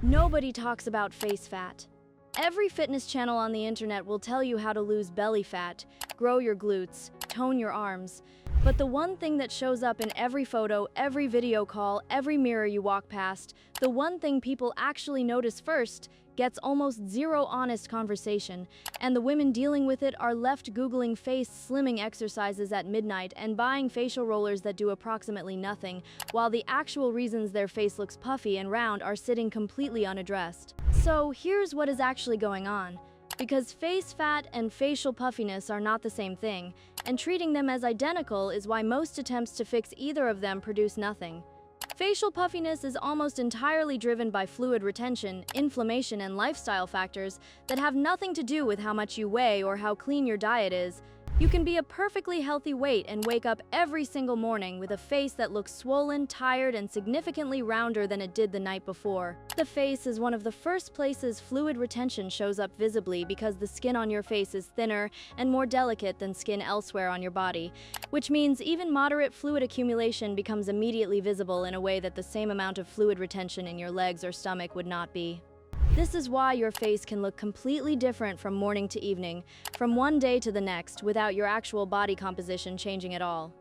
Nobody talks about face fat. Every fitness channel on the internet will tell you how to lose belly fat, grow your glutes, tone your arms. But the one thing that shows up in every photo, every video call, every mirror you walk past, the one thing people actually notice first, gets almost zero honest conversation, and the women dealing with it are left Googling face slimming exercises at midnight and buying facial rollers that do approximately nothing, while the actual reasons their face looks puffy and round are sitting completely unaddressed. So here's what is actually going on. Because face fat and facial puffiness are not the same thing, and treating them as identical is why most attempts to fix either of them produce nothing. Facial puffiness is almost entirely driven by fluid retention, inflammation, and lifestyle factors that have nothing to do with how much you weigh or how clean your diet is. You can be a perfectly healthy weight and wake up every single morning with a face that looks swollen, tired, and significantly rounder than it did the night before. The face is one of the first places fluid retention shows up visibly because the skin on your face is thinner and more delicate than skin elsewhere on your body, which means even moderate fluid accumulation becomes immediately visible in a way that the same amount of fluid retention in your legs or stomach would not be. This is why your face can look completely different from morning to evening, from one day to the next, without your actual body composition changing at all.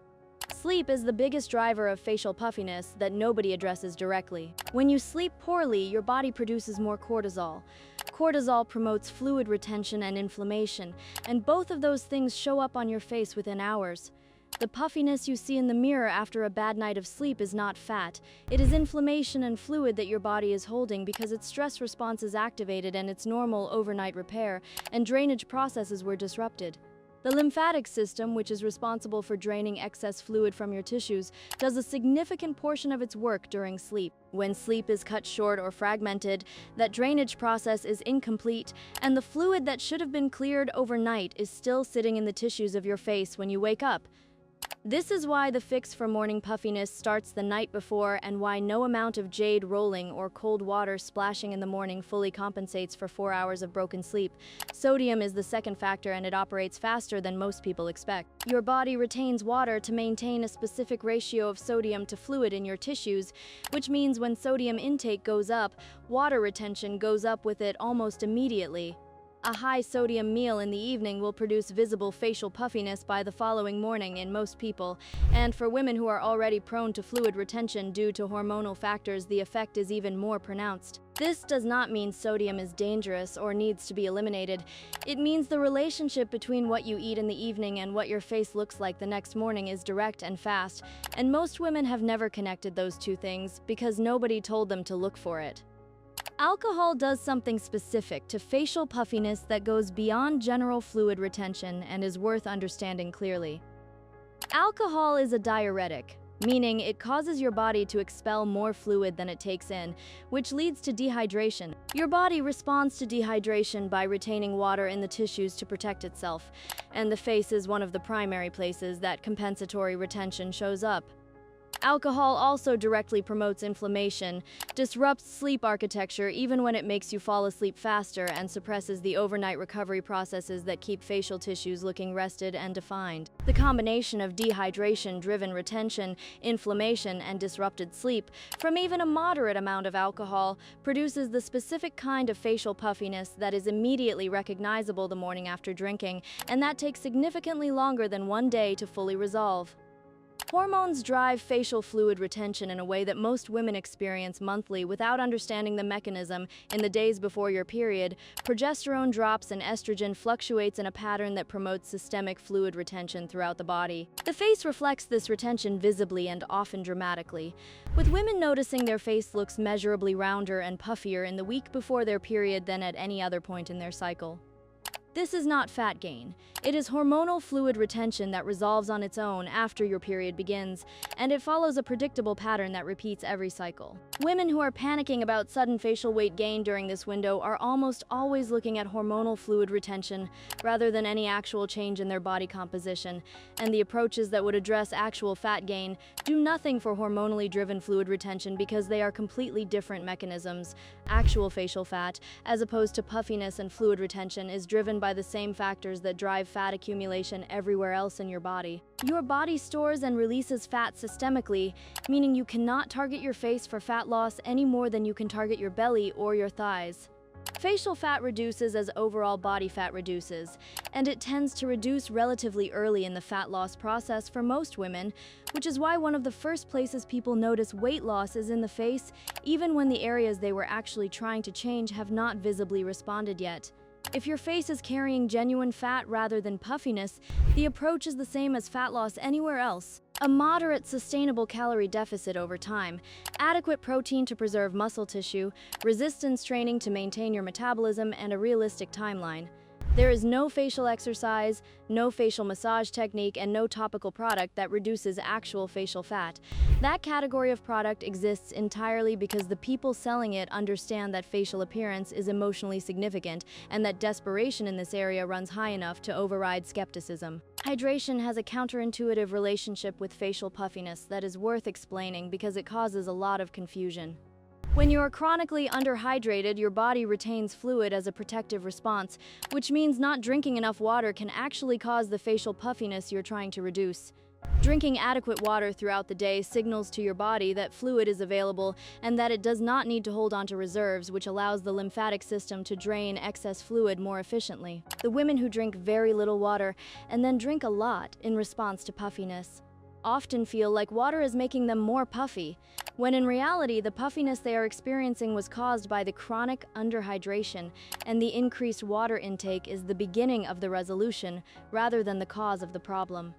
Sleep is the biggest driver of facial puffiness that nobody addresses directly. When you sleep poorly, your body produces more cortisol. Cortisol promotes fluid retention and inflammation, and both of those things show up on your face within hours. The puffiness you see in the mirror after a bad night of sleep is not fat. It is inflammation and fluid that your body is holding because its stress response is activated and its normal overnight repair and drainage processes were disrupted. The lymphatic system, which is responsible for draining excess fluid from your tissues, does a significant portion of its work during sleep. When sleep is cut short or fragmented, that drainage process is incomplete, and the fluid that should have been cleared overnight is still sitting in the tissues of your face when you wake up. This is why the fix for morning puffiness starts the night before and why no amount of jade rolling or cold water splashing in the morning fully compensates for 4 hours of broken sleep. Sodium is the second factor and it operates faster than most people expect. Your body retains water to maintain a specific ratio of sodium to fluid in your tissues, which means when sodium intake goes up, water retention goes up with it almost immediately. A high sodium meal in the evening will produce visible facial puffiness by the following morning in most people, and for women who are already prone to fluid retention due to hormonal factors, the effect is even more pronounced. This does not mean sodium is dangerous or needs to be eliminated. It means the relationship between what you eat in the evening and what your face looks like the next morning is direct and fast, and most women have never connected those two things because nobody told them to look for it. Alcohol does something specific to facial puffiness that goes beyond general fluid retention and is worth understanding clearly. Alcohol is a diuretic, meaning it causes your body to expel more fluid than it takes in, which leads to dehydration. Your body responds to dehydration by retaining water in the tissues to protect itself, and the face is one of the primary places that compensatory retention shows up. Alcohol also directly promotes inflammation, disrupts sleep architecture even when it makes you fall asleep faster, and suppresses the overnight recovery processes that keep facial tissues looking rested and defined. The combination of dehydration-driven retention, inflammation, and disrupted sleep from even a moderate amount of alcohol produces the specific kind of facial puffiness that is immediately recognizable the morning after drinking, and that takes significantly longer than one day to fully resolve. Hormones drive facial fluid retention in a way that most women experience monthly without understanding the mechanism. In the days before your period, progesterone drops and estrogen fluctuates in a pattern that promotes systemic fluid retention throughout the body. The face reflects this retention visibly and often dramatically, with women noticing their face looks measurably rounder and puffier in the week before their period than at any other point in their cycle. This is not fat gain. It is hormonal fluid retention that resolves on its own after your period begins, and it follows a predictable pattern that repeats every cycle. Women who are panicking about sudden facial weight gain during this window are almost always looking at hormonal fluid retention rather than any actual change in their body composition, and the approaches that would address actual fat gain do nothing for hormonally driven fluid retention because they are completely different mechanisms. Actual facial fat, as opposed to puffiness and fluid retention, is driven by by the same factors that drive fat accumulation everywhere else in your body. Your body stores and releases fat systemically, meaning you cannot target your face for fat loss any more than you can target your belly or your thighs. Facial fat reduces as overall body fat reduces, and it tends to reduce relatively early in the fat loss process for most women, which is why one of the first places people notice weight loss is in the face, even when the areas they were actually trying to change have not visibly responded yet. If your face is carrying genuine fat rather than puffiness, the approach is the same as fat loss anywhere else. A moderate, sustainable calorie deficit over time, adequate protein to preserve muscle tissue, resistance training to maintain your metabolism, and a realistic timeline. There is no facial exercise, no facial massage technique, and no topical product that reduces actual facial fat. That category of product exists entirely because the people selling it understand that facial appearance is emotionally significant and that desperation in this area runs high enough to override skepticism. Hydration has a counterintuitive relationship with facial puffiness that is worth explaining because it causes a lot of confusion. When you are chronically underhydrated, your body retains fluid as a protective response, which means not drinking enough water can actually cause the facial puffiness you're trying to reduce. Drinking adequate water throughout the day signals to your body that fluid is available and that it does not need to hold onto reserves, which allows the lymphatic system to drain excess fluid more efficiently. The women who drink very little water and then drink a lot in response to puffiness often feel like water is making them more puffy, when in reality the puffiness they are experiencing was caused by the chronic underhydration, and the increased water intake is the beginning of the resolution rather than the cause of the problem.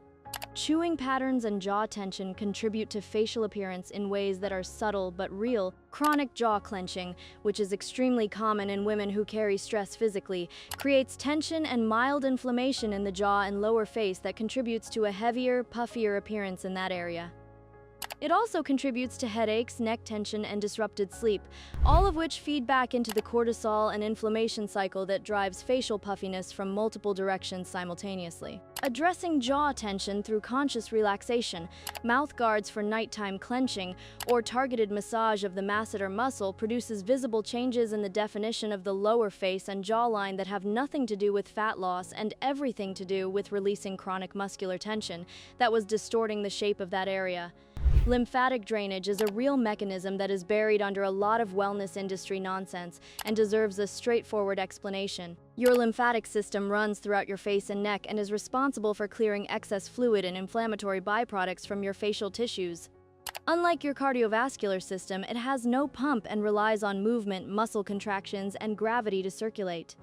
Chewing patterns and jaw tension contribute to facial appearance in ways that are subtle but real. Chronic jaw clenching, which is extremely common in women who carry stress physically, creates tension and mild inflammation in the jaw and lower face that contributes to a heavier, puffier appearance in that area. It also contributes to headaches, neck tension, and disrupted sleep, all of which feed back into the cortisol and inflammation cycle that drives facial puffiness from multiple directions simultaneously. Addressing jaw tension through conscious relaxation, mouth guards for nighttime clenching, or targeted massage of the masseter muscle produces visible changes in the definition of the lower face and jawline that have nothing to do with fat loss and everything to do with releasing chronic muscular tension that was distorting the shape of that area. Lymphatic drainage is a real mechanism that is buried under a lot of wellness industry nonsense and deserves a straightforward explanation. Your lymphatic system runs throughout your face and neck and is responsible for clearing excess fluid and inflammatory byproducts from your facial tissues. Unlike your cardiovascular system, it has no pump and relies on movement, muscle contractions, and gravity to circulate.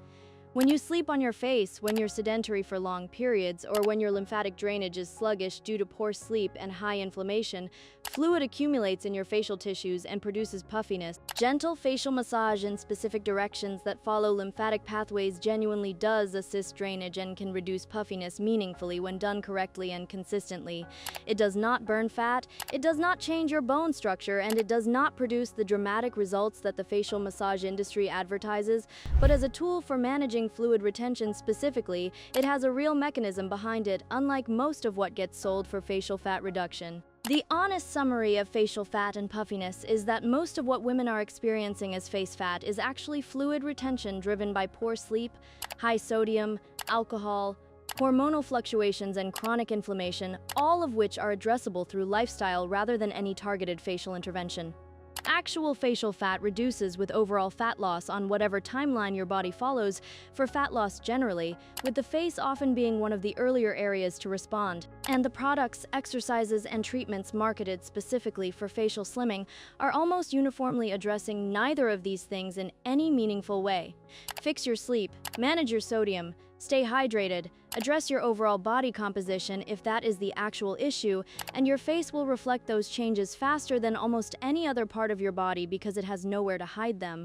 When you sleep on your face, when you're sedentary for long periods, or when your lymphatic drainage is sluggish due to poor sleep and high inflammation, fluid accumulates in your facial tissues and produces puffiness. Gentle facial massage in specific directions that follow lymphatic pathways genuinely does assist drainage and can reduce puffiness meaningfully when done correctly and consistently. It does not burn fat, it does not change your bone structure, and it does not produce the dramatic results that the facial massage industry advertises, but as a tool for managing fluid retention specifically, it has a real mechanism behind it, unlike most of what gets sold for facial fat reduction. The honest summary of facial fat and puffiness is that most of what women are experiencing as face fat is actually fluid retention driven by poor sleep, high sodium, alcohol, hormonal fluctuations, and chronic inflammation, all of which are addressable through lifestyle rather than any targeted facial intervention. Actual facial fat reduces with overall fat loss on whatever timeline your body follows for fat loss generally, with the face often being one of the earlier areas to respond. And the products, exercises, and treatments marketed specifically for facial slimming are almost uniformly addressing neither of these things in any meaningful way. Fix your sleep, manage your sodium, stay hydrated, address your overall body composition if that is the actual issue, and your face will reflect those changes faster than almost any other part of your body because it has nowhere to hide them.